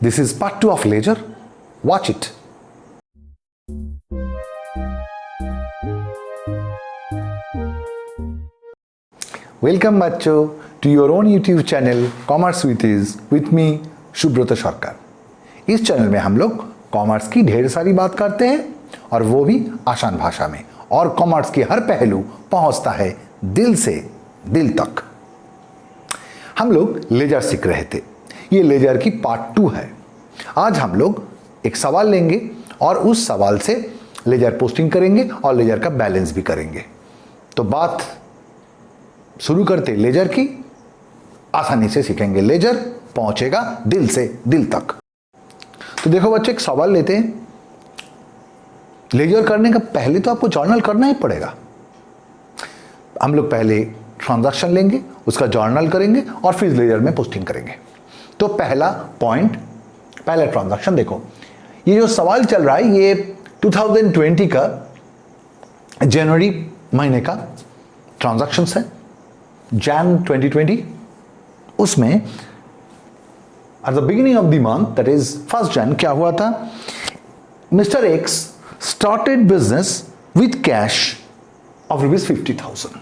This is part 2 of Ledger. Watch it. Welcome बच्चों to your own YouTube channel Commerce with Ease with me Subrat सरकार। इस channel में हम लोग commerce की ढेर सारी बात करते हैं और वो भी आसान भाषा में, और कॉमर्स के हर पहलू पहुंचता है दिल से दिल तक। हम लोग लेजर सीख रहे थे, ये लेजर की पार्ट 2 है। आज हम लोग एक सवाल लेंगे और उस सवाल से लेजर पोस्टिंग करेंगे और लेजर का बैलेंस भी करेंगे। तो बात शुरू करते लेजर की, आसानी से सीखेंगे। लेजर पहुंचेगा दिल से दिल तक। तो देखो बच्चे, एक सवाल लेते हैं। लेजर करने का पहले तो आपको जर्नल करना ही पड़ेगा। हम लोग पहले ट्रांजैक्शन लेंगे, उसका जर्नल करेंगे और फिर लेजर में पोस्टिंग करेंगे। तो पहला पॉइंट, पहला ट्रांजैक्शन देखो। ये जो सवाल चल रहा है ये 2020 का जनवरी महीने का ट्रांजैक्शन है, जैन 2020। उसमें at the beginning of the month, that is 1 Jan, क्या हुआ था? Mister X started business with cash of ₹50,000।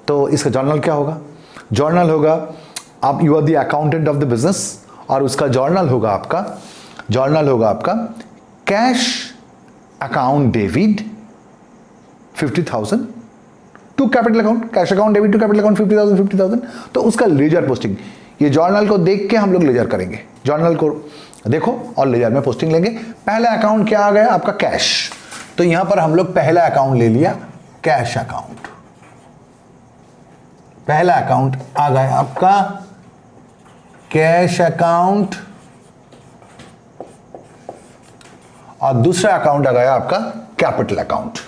तो इसका जर्नल क्या होगा? जर्नल होगा, आप you are the accountant of the business, और उसका जर्नल होगा आपका cash account debit 50,000 to capital account, cash account debit to capital account 50,000। तो उसका लेजर पोस्टिंग, ये जर्नल को देख के हम लोग लेजर करेंगे। जर्नल को देखो और लेजर में पोस्टिंग लेंगे। पहला अकाउंट क्या आ गया आपका? कैश। तो यहां पर हम लोग पहला अकाउंट ले लिया, कैश अकाउंट। पहला अकाउंट आ गया आपका कैश अकाउंट, और दूसरा अकाउंट आ गया आपका कैपिटल अकाउंट।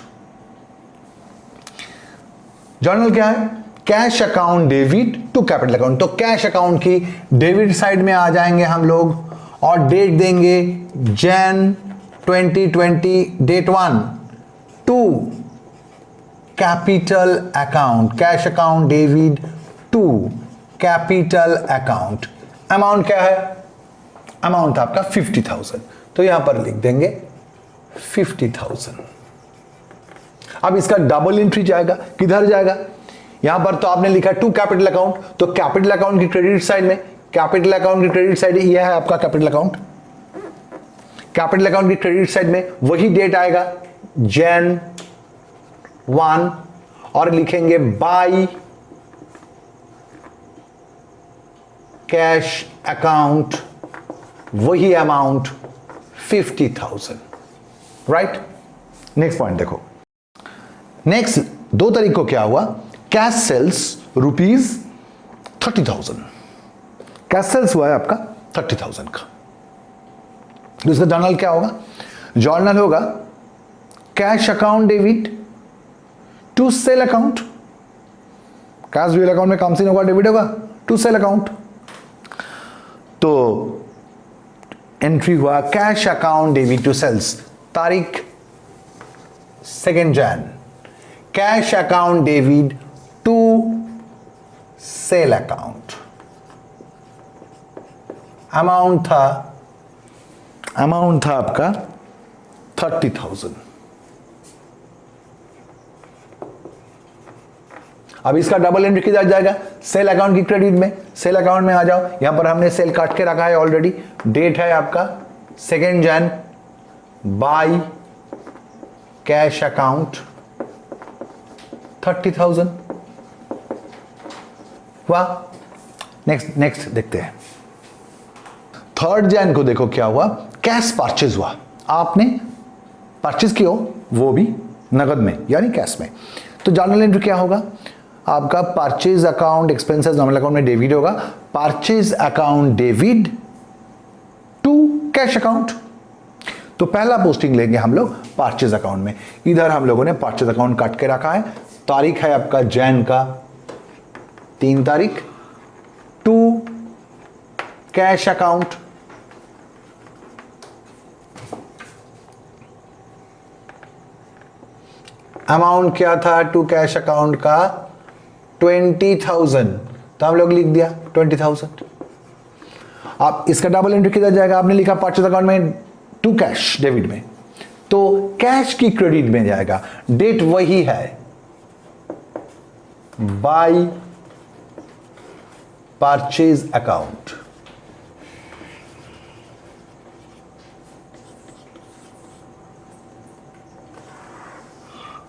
जर्नल क्या है? Cash account debit to capital account. तो कैश अकाउंट की डेबिट साइड में आ जाएंगे हम लोग और डेट देंगे Jan 2020 date 1 to capital account, cash account debit to capital account. Amount क्या है? अमाउंट आपका 50,000। तो यहां पर लिख देंगे 50,000। अब इसका डबल एंट्री जाएगा, किधर जाएगा? यहां पर तो आपने लिखा टू कैपिटल अकाउंट, तो कैपिटल अकाउंट की क्रेडिट साइड में, कैपिटल अकाउंट की क्रेडिट साइड यह है आपका कैपिटल अकाउंट। कैपिटल अकाउंट की क्रेडिट साइड में वही डेट आएगा जैन 1, और लिखेंगे बाय कैश अकाउंट, वही अमाउंट 50,000। राइट। नेक्स्ट पॉइंट देखो। नेक्स्ट 2 तारीख को क्या हुआ? Cash sales ₹30,000। कैश सेल्स हुआ है आपका 30,000 का। तो इसका जर्नल क्या होगा? जर्नल होगा cash account debit to sale account. Cash dual account में कम से होगा, डेबिट होगा टू सेल अकाउंट। तो एंट्री हुआ cash account debit to sales, तारीख 2 जैन। Cash account debit to sale account. Amount था आपका 30,000। अब इसका डबल एंट्री किधर जाएगा? सेल अकाउंट की क्रेडिट में। सेल अकाउंट में आ जाओ, यहां पर हमने सेल काट के रखा है ऑलरेडी। डेट है आपका 2 जैन, बाय कैश अकाउंट 30,000। वाह। नेक्स्ट देखते हैं। 3 जैन को देखो क्या हुआ? कैश परचेज हुआ। आपने परचेज किया, वो भी नगद में यानी कैश में। तो जर्नल एंट्री क्या होगा आपका? Purchase account expenses nominal account में डेबिट होगा, purchase account debit to cash account. तो पहला पोस्टिंग लेंगे हम लोग परचेज अकाउंट में। इधर हम लोगों ने परचेज अकाउंट काट के रखा है। तारीख है आपका जैन का 3 तारीख, टू कैश अकाउंट। अमाउंट क्या था टू कैश अकाउंट का? 20,000। तो हम लोग लिख दिया 20,000। आप इसका डबल एंट्री किधर जाएगा? आपने लिखा परचेज अकाउंट में टू कैश डेबिट में, तो कैश की क्रेडिट में जाएगा। डेट वही है, bye purchase account.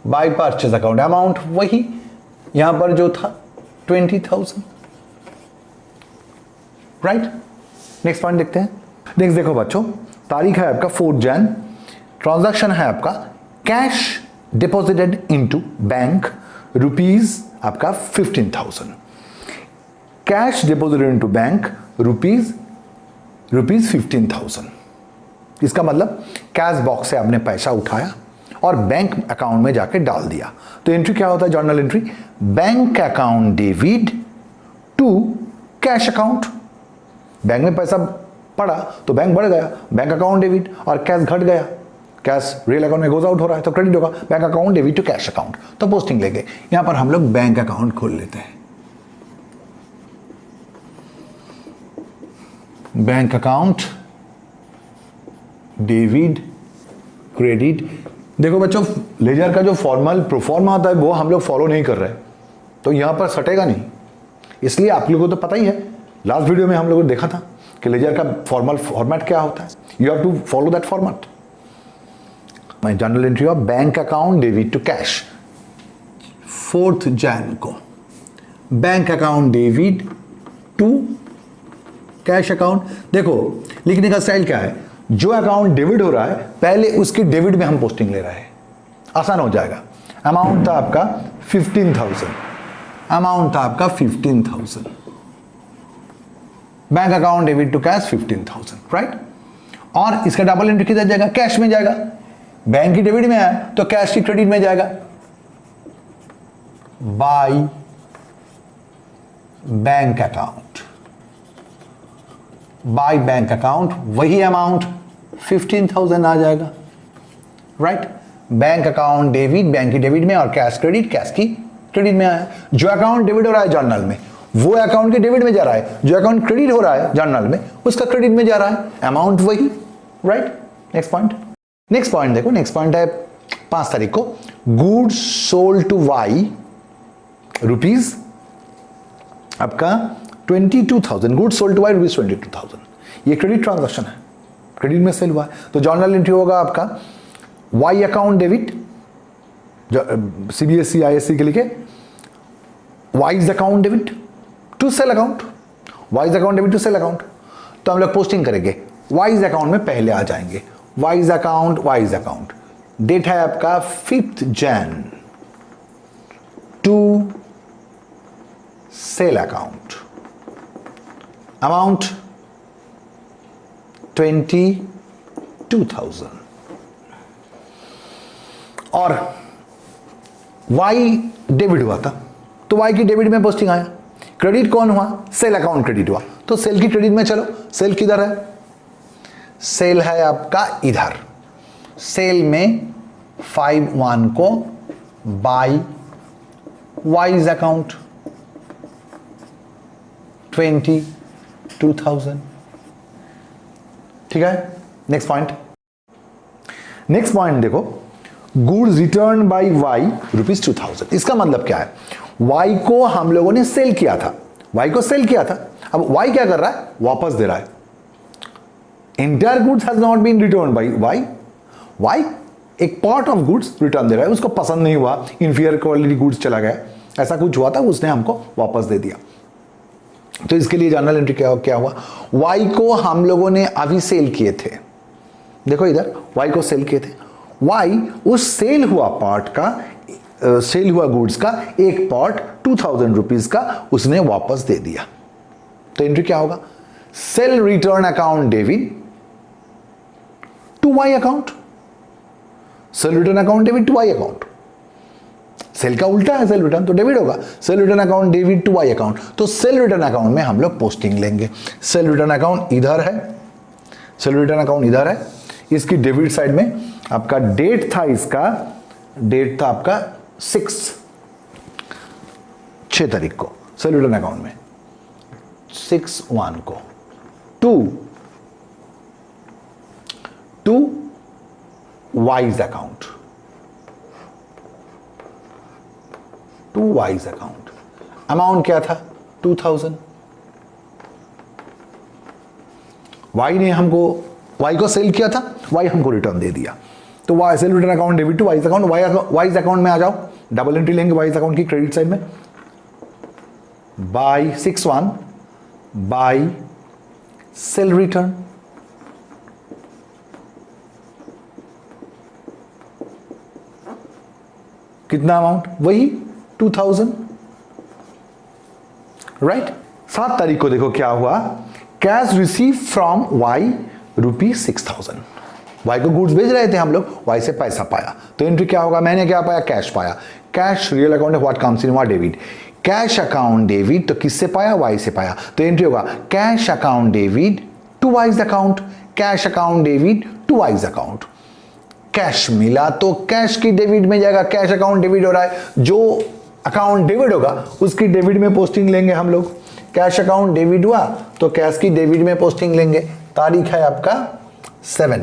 Bye purchase account amount वही यहां पर जो था 20,000, राइट। नेक्स्ट पॉइंट देखते हैं। नेक्स्ट देखो बच्चों, तारीख है आपका 4 जन, ट्रांजैक्शन है आपका cash deposited into bank rupees आपका 15,000, cash deposited into bank rupees 15,000। इसका मतलब कैश बॉक्स से आपने पैसा उठाया और बैंक अकाउंट में जाके डाल दिया। तो एंट्री क्या होता है? Journal entry, bank account debit to cash account. Bank में पैसा पड़ा तो बैंक बढ़ गया, बैंक अकाउंट डेबिट, और कैश घट गया, कैश रियल अकाउंट में गोज आउट हो रहा है तो क्रेडिट होगा, bank account debit to cash account. तो पोस्टिंग लेंगे, यहां पर हम लोग बैंक अकाउंट खोल लेते हैं। Bank account debit credit. देखो बच्चों, लेजर का जो फॉर्मल प्रोफॉर्मा होता है वो हम लोग फॉलो नहीं कर रहे, तो यहां पर सटेगा नहीं। इसलिए आप लोगों को तो पता ही है, लास्ट वीडियो में हम लोगों ने देखा था कि लेजर का फॉर्मल फॉर्मेट क्या होता है। You have to follow that format. My journal entry of bank account debit to cash 4 Jan को, bank account debit to cash account. देखो लिखने का स्टाइल क्या है, जो अकाउंट डेबिट हो रहा है पहले उसके डेबिट में हम पोस्टिंग ले रहे हैं, आसान हो जाएगा। अमाउंट था आपका 15,000, अमाउंट था आपका 15,000, bank account debit to cash 15,000, right. और इसका डबल एंट्री किधर जाएगा? कैश में जाएगा। बैंक की डेबिट में आया तो कैश की क्रेडिट में जाएगा। Bye bank account, bye bank account वही अमाउंट 15,000 आ जाएगा, right. Bank account debit bank की डेबिट में, और कैश क्रेडिट कैश की क्रेडिट में आया। जो अकाउंट डेबिट हो रहा है जर्नल में वो अकाउंट के डेबिट में जा रहा है, जो अकाउंट क्रेडिट हो रहा है जर्नल में उसका क्रेडिट में जा रहा है, अमाउंट वही, right. Next point, next point देखो, नेक्स्ट पॉइंट है 5 तारीख को, goods sold to Y rupees आपका 22,000, goods sold to Y rupees 22,000। ये क्रेडिट ट्रांजैक्शन है, क्रेडिट में सेल हुआ है, तो जर्नल एंट्री होगा आपका Y account debit, CBSE ISC के लिए Y's account debit to sale account, Y's account debit to sale account. तो हम लोग पोस्टिंग करेंगे, वाइज अकाउंट में पहले आ जाएंगे, Y's account, Y's account. Date है आपका 5 जन टू सेल अकाउंट, अमाउंट 22,000, और वाई डेबिट हुआ था तो वाई की डेबिट में पोस्टिंग आया। क्रेडिट कौन हुआ? सेल अकाउंट क्रेडिट हुआ, तो सेल की क्रेडिट में चलो। सेल किधर है? सेल है आपका इधर, सेल में 5/1 को बाय वाइज अकाउंट 22,000, ठीक है। नेक्स्ट पॉइंट, नेक्स्ट पॉइंट देखो, goods return by Y rupees 2,000। इसका मतलब क्या है? वाई को हम लोगों ने सेल किया था, वाई को सेल किया था, अब वाई क्या कर रहा है? वापस दे रहा है। Entire goods has not been return by Y, Y एक पार्ट ऑफ गुड्स रिटर्न दे रहा है, उसको पसंद नहीं हुआ, इंफीरियर क्वालिटी गुड्स चला गया, ऐसा कुछ हुआ था, उसने हमको वापस दे दिया। तो इसके लिए जर्नल एंट्री क्या हुआ? वाई को हम लोगों ने अभी सेल किए थे, देखो इधर वाई को सेल किए थे, वाई उस सेल हुआ पार्ट का, सेल हुआ गुड्स का एक पार्ट 2,000 रुपीज का उसने वापस दे दिया। तो एंट्री क्या होगा? Sale return account debit to Y account, sale return account debit to Y account. Sale का उल्टा है सेल रिटर्न, तो डेबिट होगा। Sale return account debit to Y account, तो सेल रिटर्न अकाउंट में हम लोग पोस्टिंग लेंगे। सेल रिटर्न अकाउंट इधर है, सेल रिटर्न अकाउंट इधर है, इसकी डेबिट साइड में आपका डेट था, इसका डेट था आपका 6 तारीख को, सेल रिटर्न अकाउंट में 6/1 को to to Y's account, to Y's account. Amount क्या था? 2000। वाई ने हमको, वाई को सेल किया था, वाई हमको रिटर्न दे दिया, तो Y sale return account debit to Y's account. Y's account में आ जाओ, डबल एंट्री लेंगे वाइज अकाउंट की क्रेडिट साइड में। बाय 61 बाय सेल रिटर्न, कितना अमाउंट? वही 2000, राइट। 7 तारीख को देखो क्या हुआ, cash receive from Y ₹6000। Y को गुड्स भेज रहे थे हम लोग, वाई से पैसा पाया, तो एंट्री क्या होगा? मैंने क्या पाया? कैश पाया। कैश रियल अकाउंट है, what comes in what debit. Cash account debit, तो किससे पाया? वाई से पाया, तो एंट्री होगा cash account debit to Y's account, cash account debit to Y's account. Cash मिला तो कैश की डेबिट में जाएगा, कैश अकाउंट डेबिट हो रहा है, जो अकाउंट डेबिट होगा उसकी डेबिट में पोस्टिंग लेंगे हम लोग। कैश अकाउंट डेबिट हुआ तो कैश की डेबिट में पोस्टिंग लेंगे। तारीख है आपका 7,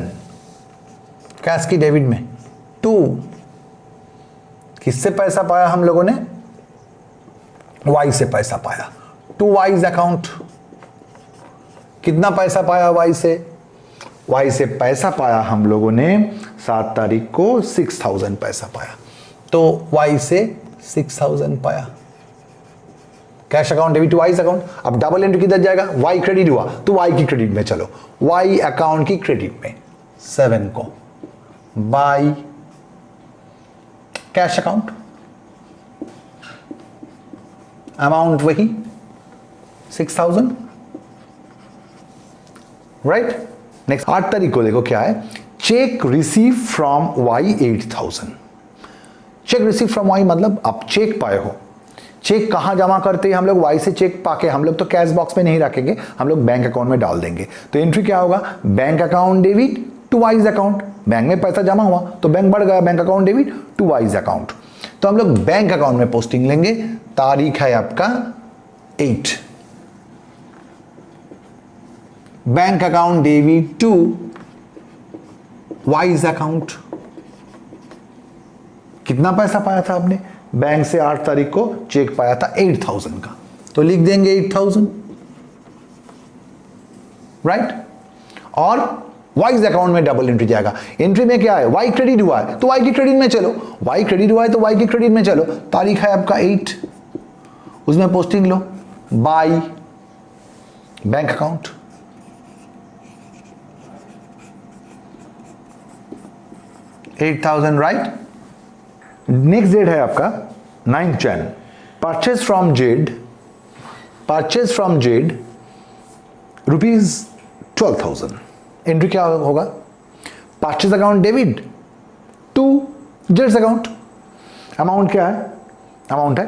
कैश की डेबिट में 2, किससे पैसा पाया हम लोगों ने? वाई से पैसा पाया, टू वाइज अकाउंट। कितना पैसा पाया वाई से? वाई से पैसा पाया हम लोगों ने 7 तारीख को 6000 पैसा पाया, तो वाई से 6000 पाया। Cash account debit to Y's account. अब डबल एंट्री किधर जाएगा? वाई क्रेडिट हुआ तो वाई की क्रेडिट में चलो, वाई अकाउंट की क्रेडिट में 7 को बाय कैश अकाउंट, अमाउंट वही 6000, राइट। नेक्स्ट 8 तारीख को देखो क्या है, cheque receive from Y 8000। Cheque receive from Y मतलब आप चेक पाए हो। चेक कहां जमा करते हैं हम लोग? वाई से चेक पाके हम लोग तो कैश बॉक्स में नहीं रखेंगे, हम लोग बैंक अकाउंट में डाल देंगे, तो एंट्री क्या होगा? Bank account debit to Y's account. Bank में पैसा जमा हुआ तो बैंक बढ़ गया, bank account debit to Y's account, तो हम लोग बैंक अकाउंट में पोस्टिंग लेंगे। तारीख है आपका 8, bank account debit to Y's account. कितना पैसा पाया था आपने? बैंक से 8 तारीख को चेक पाया था 8000 का, तो लिख देंगे 8000, राइट। और वाइज अकाउंट में डबल एंट्री जाएगा। एंट्री में क्या है? वाई क्रेडिट हुआ है तो वाई की क्रेडिट में चलो, वाई क्रेडिट हुआ है तो वाई की क्रेडिट में चलो। तारीख है आपका 8, उसमें पोस्टिंग लो by bank account, $8000, right. Next date है आपका 9 Jan. Purchase from Z, purchase from Z ₹12,000। Entry क्या होगा? परचेज अकाउंट डेबिट टू जेड्स अकाउंट। अमाउंट क्या है? अमाउंट है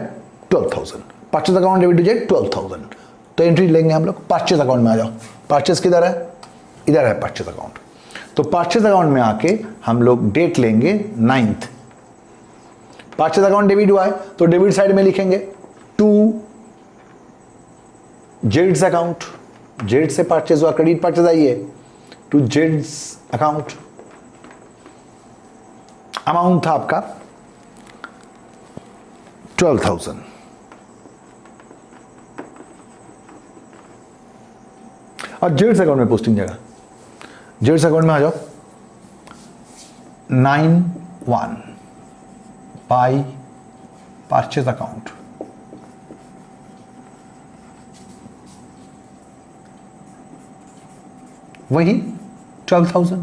12,000। Purchase account debit to Z 12,000, तो एंट्री लेंगे हम लोग। परचेज अकाउंट में आ जाओ, परचेज किधर है? इधर है परचेज अकाउंट, तो परचेज अकाउंट में आके हम लोग डेट लेंगे 9th। परचेज अकाउंट डेबिट हुआ है तो डेबिट साइड में लिखेंगे टू जेड्स अकाउंट। जेड से परचेज हुआ, क्रेडिट परचेज आई है, टू जेड्स अकाउंट। अमाउंट था आपका 12,000। और जेड्स अकाउंट में पोस्टिंग जाएगा। जेड्स अकाउंट में आ जाओ 9/1 बाय परचेज अकाउंट, वही 12,000,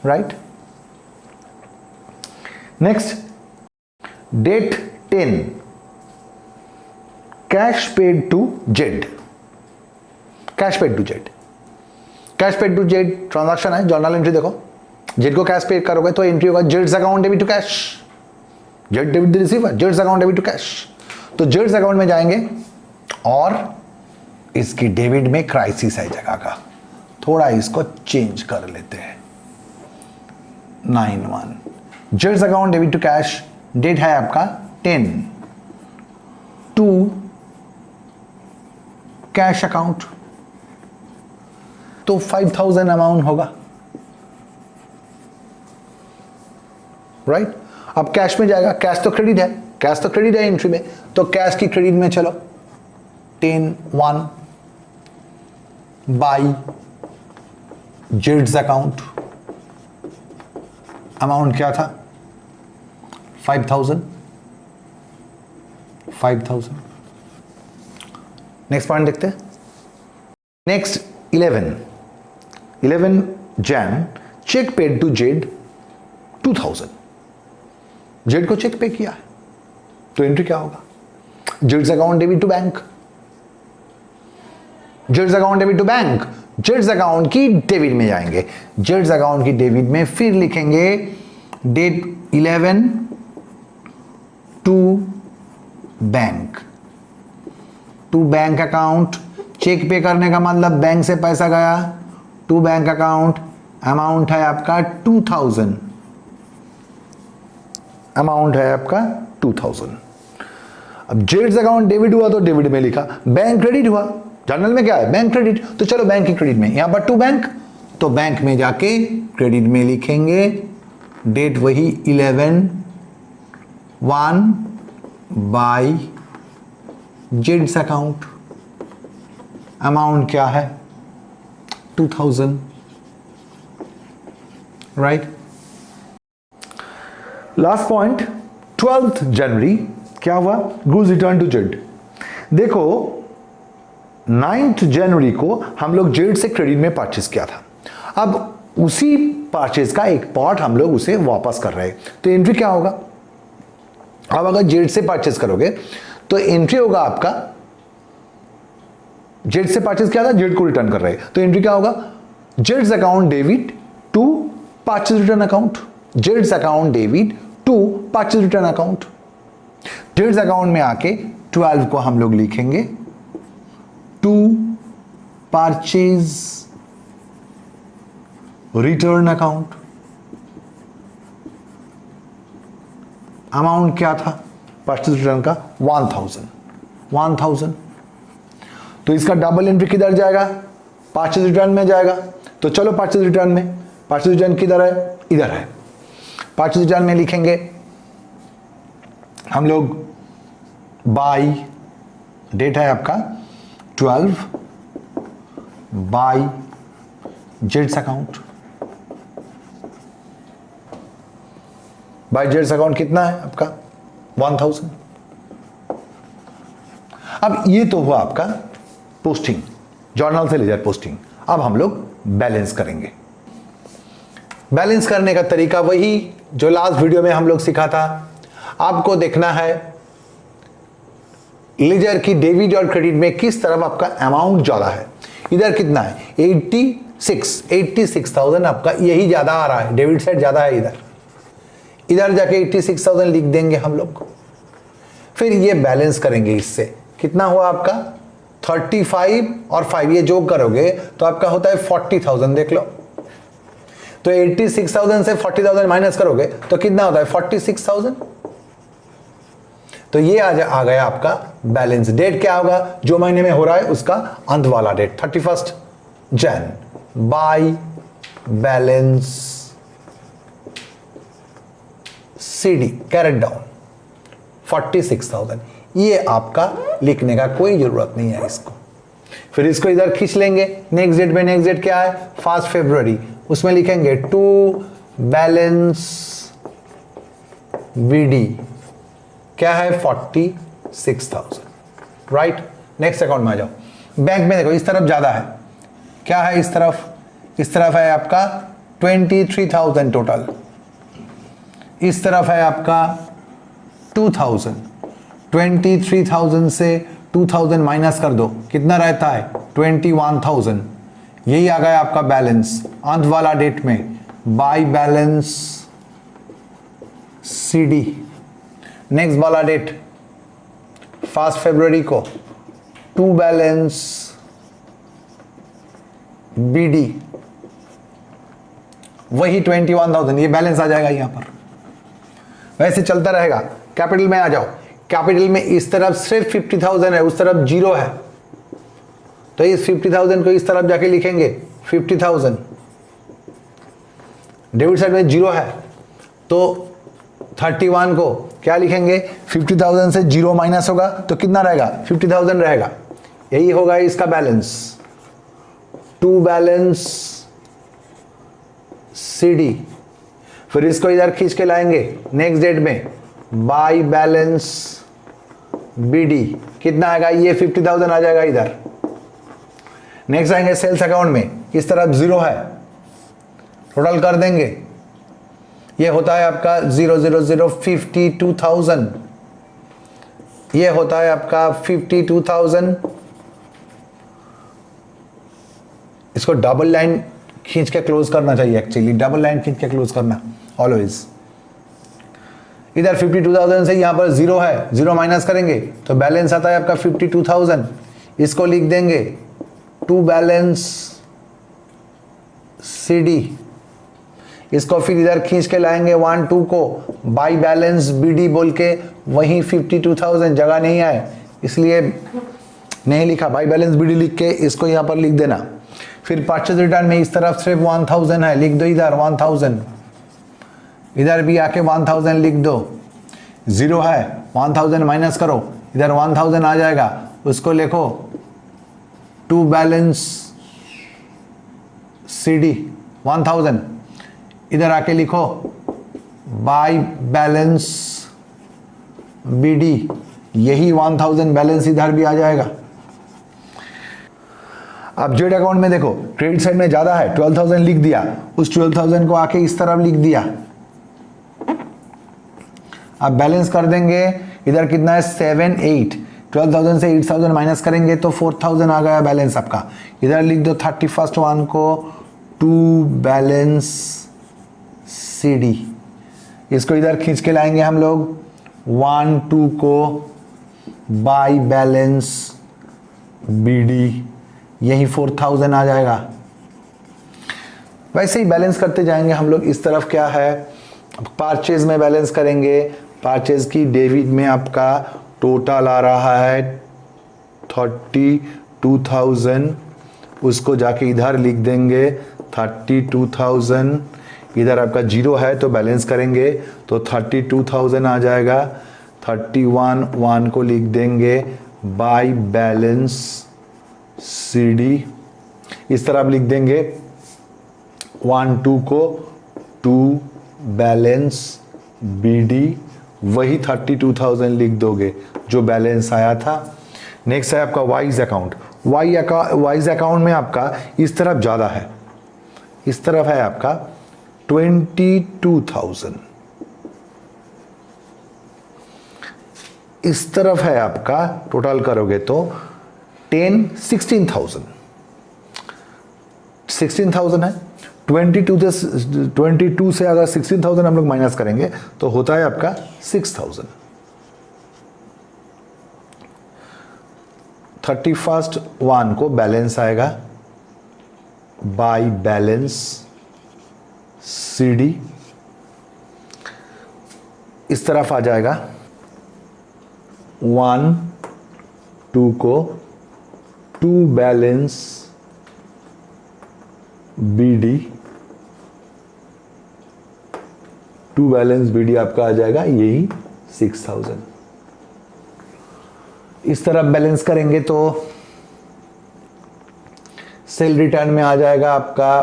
right. Next date 10, cash paid to Z. Cash paid to Z, cash paid to Z transaction है, जर्नल एंट्री देखो। जेड को कैश पे करोगे तो एंट्री होगा जेड्स account debit to cash. Z debit receiver, जेड्स account debit to cash, तो जेड्स अकाउंट में जाएंगे और इसकी डेबिट में क्राइसिस है जगह का, थोड़ा इसको चेंज कर लेते हैं। 9/1 जेड्स account debit to cash, date है आपका 10 टू कैश अकाउंट, तो 5000 अमाउंट होगा, राइट। अब कैश में जाएगा, कैश तो क्रेडिट है, कैश तो क्रेडिट है एंट्री में, तो कैश की क्रेडिट में चलो 10(1) बाई जेड्स अकाउंट, अमाउंट क्या था 5000। नेक्स्ट पॉइंट देखते हैं। Next 11 Jan cheque paid to Z 2000, Z को चेक पे किया है, तो एंट्री क्या होगा, जेड्स अकाउंट डेबिट टू बैंक, जेड्स अकाउंट डेबिट टू बैंक, जेड्स अकाउंट की डेबिट में जाएंगे, जेड्स अकाउंट की डेबिट में फिर लिखेंगे date 11 to bank, to bank account, cheque pay करने का मतलब बैंक से पैसा गया टू बैंक अकाउंट, अमाउंट है आपका 2000, अमाउंट है आपका 2000। अब जेड्स अकाउंट डेबिट हुआ तो डेबिट में लिखा, बैंक क्रेडिट हुआ, जर्नल में क्या है बैंक क्रेडिट, तो चलो बैंक की क्रेडिट में, यहां पर टू बैंक, तो बैंक में जाके क्रेडिट में लिखेंगे डेट वही 11(1) बाई जेड्स अकाउंट, अमाउंट क्या है 2000, राइट। लास्ट पॉइंट 12 जनवरी क्या हुआ, गुड्स रिटर्न टू जेड। देखो 9 जनवरी को हम लोग जेड से क्रेडिट में परचेस किया था, अब उसी परचेस का एक पार्ट हम लोग उसे वापस कर रहे हैं, तो एंट्री क्या होगा, अब अगर जेड से परचेस करोगे तो एंट्री होगा आपका, जेड से परचेस किया था, जेड को रिटर्न कर रहे हैं, तो एंट्री क्या होगा, जेड्स account debit to purchase return account, जेड्स account debit to purchase return account, जेड्स अकाउंट में आके 12 को हम लोग लिखेंगे to purchase return account, amount क्या था परचेज रिटर्न का 1000, तो इसका डबल एंट्री किधर जाएगा, परचेज रिटर्न में जाएगा, तो चलो परचेज रिटर्न में, परचेज रिटर्न किधर है, इधर है, परचेज रिटर्न में लिखेंगे हम लोग बाई, डेट है आपका 12 by Jades account, by Jades account कितना है आपका 1000। अब ये तो हुआ आपका पोस्टिंग, जर्नल से लेजर पोस्टिंग। अब हम लोग बैलेंस करेंगे। बैलेंस करने का तरीका वही जो लास्ट वीडियो में हम लोग सीखा था। आपको देखना है लेजर की डेबिट और क्रेडिट में किस तरफ आपका अमाउंट ज्यादा है। इधर कितना है 86,000 आपका, यही ज्यादा आ रहा है, डेबिट साइड ज्यादा है इधर, इधर जाके 86,000 लिख देंगे हम लोग। फिर ये बैलेंस करेंगे, इससे कितना हुआ आपका 35 और 5 ये जोड़ करोगे तो आपका होता है 40,000। देख लो, तो 86,000 से 40,000 माइनस करोगे तो कितना होता है 46,000। तो ये आ गया आपका बैलेंस। डेट क्या होगा, जो महीने में हो रहा है उसका अंत वाला डेट 31 जन by balance CD carried down 46,000। ये आपका लिखने का कोई जरूरत नहीं है इसको। फिर इसको इधर खींच लेंगे, नेक्स्ट डेट में, नेक्स्ट डेट क्या है 1 फरवरी, उसमें लिखेंगे टू बैलेंस BD क्या है 46,000, राइट। नेक्स्ट अकाउंट में आ जाओ। बैंक में देखो इस तरफ ज्यादा है, क्या है इस तरफ है आपका 23,000 टोटल, इस तरफ है आपका 2,000। 23,000 से 2,000 माइनस कर दो, कितना रहता है 21,000। यही आ गया आपका बैलेंस अंत वाला डेट में बाय बैलेंस CD। नेक्स्ट वाला डेट 1 फरवरी को टू बैलेंस BD वही 21,000, ये बैलेंस आ जाएगा यहां पर। वैसे चलता रहेगा। कैपिटल में आ जाओ, कैपिटल में इस तरफ सिर्फ 50,000 है, उस तरफ 0 है, तो इस 50,000 को इस तरफ जाके लिखेंगे 50,000, डेबिट साइड में 0 है तो 31 को क्या लिखेंगे, 50,000 से 0 माइनस होगा तो कितना रहेगा, 50,000 रहेगा। यही होगा इसका बैलेंस, टू बैलेंस CD। फिर इसको इधर खींच के लाएंगे नेक्स्ट डेट में, बाई बैलेंस BD। कितना आएगा, ये 50,000 आ जाएगा इधर। नेक्स्ट आएंगे सेल्स अकाउंट में, इस तरफ 0 है, टोटल कर देंगे, ये होता है आपका 00052,000, ये होता है आपका 52,000। इसको डबल लाइन खींच के क्लोज करना चाहिए, एक्चुअली डबल लाइन खींच के क्लोज करना ऑलवेज। इधर 52,000 से यहां पर 0 है, 0 माइनस करेंगे तो बैलेंस आता है आपका 52,000। इसको लिख देंगे टू बैलेंस CD। इसको फिर इधर खींच के लाएंगे 1 2 को, बाई बैलेंस BD बोल के, वहीं 52,000 जगह नहीं है इसलिए नहीं लिखा, बाई बैलेंस BD लिख के इसको यहां पर लिख देना। फिर परचेज रिटर्न में इस तरफ सिर्फ 1000 है, लिख दो इधर 1000, इधर भी आके 1000 लिख दो। 0 है, 1000 माइनस करो, इधर 1000 आ जाएगा, उसको लिखो टू बैलेंस CD 1000, इधर आके लिखो बाई बैलेंस BD, यही 1000 बैलेंस इधर भी आ जाएगा। अब जेड अकाउंट में देखो, क्रेडिट साइड में ज्यादा है, 12,000 लिख दिया, उस 12,000 को आके इस तरफ लिख दिया। अब बैलेंस कर देंगे, इधर कितना है 7 8, 12,000 से 8,000 माइनस करेंगे तो 4,000 आ गया बैलेंस आपका। इधर लिख दो 31st 1 को टू बैलेंस CD। इसको इधर खींच के लाएंगे हम लोग 1 2 को बाई बैलेंस BD, यही 4,000 आ जाएगा। वैसे ही बैलेंस करते जाएंगे हम लोग। इस तरफ क्या है, परचेज में बैलेंस करेंगे, परचेज की डेबिट में आपका टोटल आ रहा है 32,000, उसको जाके इधर लिख देंगे 32,000। इधर आपका 0 है तो बैलेंस करेंगे तो 32,000 आ जाएगा। 31 1 को लिख देंगे बाई बैलेंस CD। इस तरह आप लिख देंगे 1 2 को टू बैलेंस BD, वही 32,000 लिख दोगे जो बैलेंस आया था। नेक्स्ट है आपका वाइज अकाउंट। वाइज अकाउंट में आपका इस तरफ ज़्यादा है, इस तरफ है आपका 22,000, इस तरफ है आपका, टोटल करोगे तो 16,000 है। 22 से अगर 16,000 हम लोग माइनस करेंगे तो होता है आपका 6,000। 31st 1 को बैलेंस आएगा बाई बैलेंस CD। इस तरफ आ जाएगा 1 2 को to balance BD, to balance BD आपका आ जाएगा यही 6,000। इस तरफ बैलेंस करेंगे तो सेल रिटर्न में आ जाएगा आपका,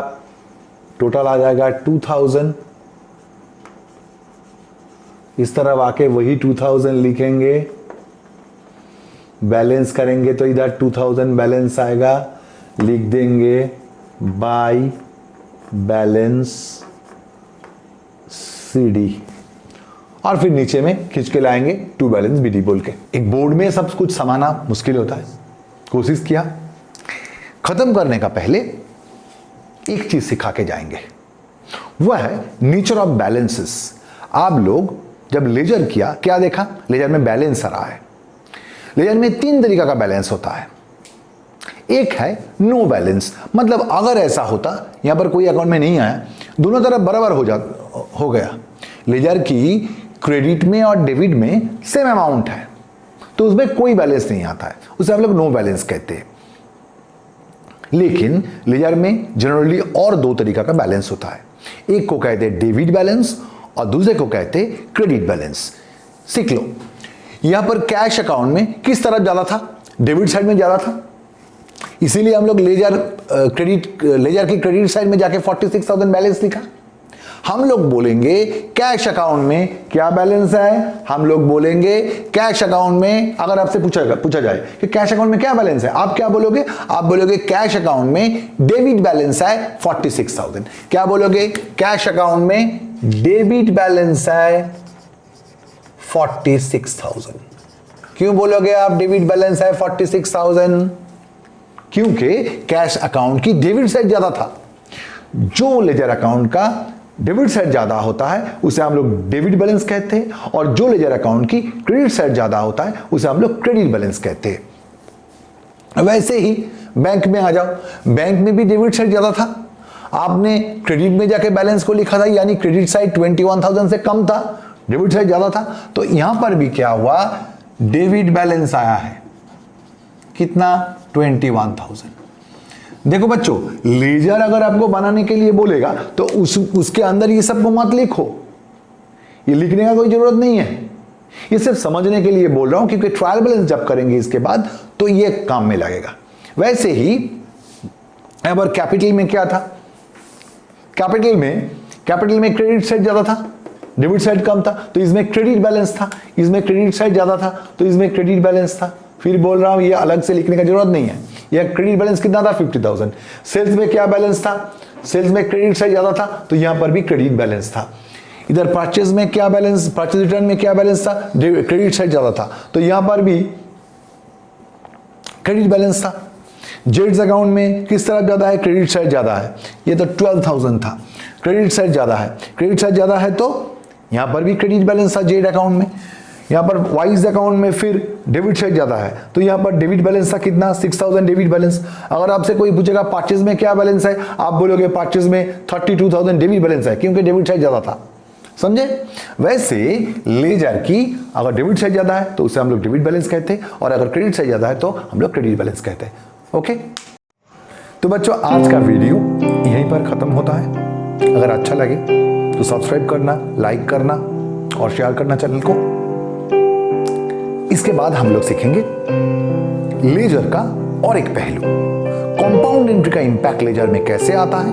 टोटल आ जाएगा 2,000। इस तरफ आके वही 2,000 लिखेंगे, बैलेंस करेंगे तो इधर 2,000 बैलेंस आएगा, लिख देंगे बाई बैलेंस CD और फिर नीचे में खींच के लाएंगे टू बैलेंस BD बोल के। एक बोर्ड में सब कुछ समाना मुश्किल होता है, कोशिश किया। खत्म करने का पहले एक चीज सिखा के जाएंगे, वह है नेचर ऑफ बैलेंसेस। आप लोग जब लेजर किया, क्या देखा, लेजर में बैलेंस आ रहा है। लेजर में 3 तरीका का बैलेंस होता है। एक है नो बैलेंस, मतलब अगर ऐसा होता, यहां पर कोई अकाउंट में नहीं आया, दोनों तरफ बराबर हो गया, लेजर की क्रेडिट में और डेबिट में सेम अमाउंट है, तो उसमें कोई बैलेंस नहीं आता है, उसे हम लोग नो बैलेंस कहते हैं। लेकिन लेजर में जनरली और दो तरीका का बैलेंस होता है। एक को कहते हैं डेबिट बैलेंस और दूसरे को कहते हैं क्रेडिट बैलेंस। सीख लो। यहां पर कैश अकाउंट में किस तरफ ज्यादा था? डेबिट साइड में ज्यादा था, इसीलिए हम लोग लेजर की क्रेडिट साइड में जाके 46,000 बैलेंस लिखा। हम लोग बोलेंगे कैश अकाउंट में क्या बैलेंस है, हम लोग बोलेंगे कैश अकाउंट में, अगर आपसे पूछा जाए कि कैश अकाउंट में क्या बैलेंस है, आप क्या बोलोगे? आप बोलोगे कैश अकाउंट में डेबिट बैलेंस है 46,000। क्या बोलोगे? कैश अकाउंट में डेबिट बैलेंस है 46,000। क्यों बोलोगे आप डेबिट बैलेंस है 46,000? क्योंकि कैश अकाउंट की डेबिट साइड ज्यादा था। जो लेजर अकाउंट का डेबिट साइड ज्यादा होता है उसे हम लोग डेबिट बैलेंस कहते हैं, और जो लेजर अकाउंट की क्रेडिट साइड ज्यादा होता है उसे हम लोग क्रेडिट बैलेंस कहते हैं। वैसे ही बैंक में आ जाओ, बैंक में भी डेबिट साइड ज्यादा था, आपने क्रेडिट में जाके बैलेंस को लिखा था, यानी क्रेडिट साइड 21,000 से कम था, डेबिट साइड ज्यादा था, तो यहां पर भी क्या हुआ? डेबिट बैलेंस आया है कितना? 21,000। देखो बच्चों, लेजर अगर आपको बनाने के लिए बोलेगा तो उसके अंदर ये सब को मत लिखो, ये लिखने का कोई जरूरत नहीं है, ये सिर्फ समझने के लिए बोल रहा हूं, क्योंकि ट्रायल बैलेंस जब करेंगे इसके बाद तो ये काम में लगेगा। वैसे ही अब कैपिटल में क्या था? कैपिटल में क्रेडिट साइड ज्यादा था, डेबिट साइड कम था, तो इसमें क्रेडिट बैलेंस था, इसमें क्रेडिट साइड ज्यादा था तो इसमें क्रेडिट बैलेंस था। फिर बोल रहा हूं, ये अलग से लिखने का जरूरत नहीं है। यह क्रेडिट बैलेंस कितना था? 50,000। सेल्स में क्या बैलेंस था? सेल्स में क्रेडिट साइड ज्यादा था तो यहां पर भी क्रेडिट बैलेंस था। इधर परचेज में क्या बैलेंस, परचेज रिटर्न में क्या बैलेंस था? क्रेडिट साइड ज्यादा था तो यहां पर भी क्रेडिट बैलेंस था। जेड्स अकाउंट में किस तरफ ज्यादा है? क्रेडिट साइड ज्यादा है, ये तो 12,000 था, क्रेडिट साइड ज्यादा है, क्रेडिट साइड ज्यादा है तो यहां पर भी क्रेडिट बैलेंस था जेड अकाउंट में। यहां पर वाइज अकाउंट में फिर डेबिट साइड ज्यादा है तो यहां पर डेबिट बैलेंस था कितना? 6,000 डेबिट बैलेंस। अगर आपसे कोई पूछेगा परचेज में क्या बैलेंस है, आप बोलोगे परचेज में 32,000 डेबिट बैलेंस है, क्योंकि डेबिट साइड ज्यादा था। समझे? वैसे लेजर की अगर डेबिट साइड ज्यादा है तो उसे हम लोग डेबिट बैलेंस कहते हैं, और अगर क्रेडिट साइड ज्यादा है तो हम लोग क्रेडिट बैलेंस कहते हैं। ओके, तो बच्चों आज का वीडियो यहीं पर खत्म होता है। अगर अच्छा लगे तो सब्सक्राइब करना, लाइक करना और शेयर करना चैनल को। इसके बाद हम लोग सीखेंगे लेजर का और एक पहलू, कंपाउंड एंट्री का इंपैक्ट लेजर में कैसे आता है,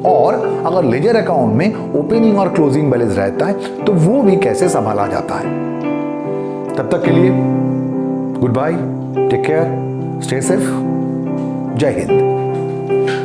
और अगर लेजर अकाउंट में ओपनिंग और क्लोजिंग बैलेंस रहता है तो वो भी कैसे संभाला जाता है। तब तक के लिए good bye, take care, stay safe, जय हिंद।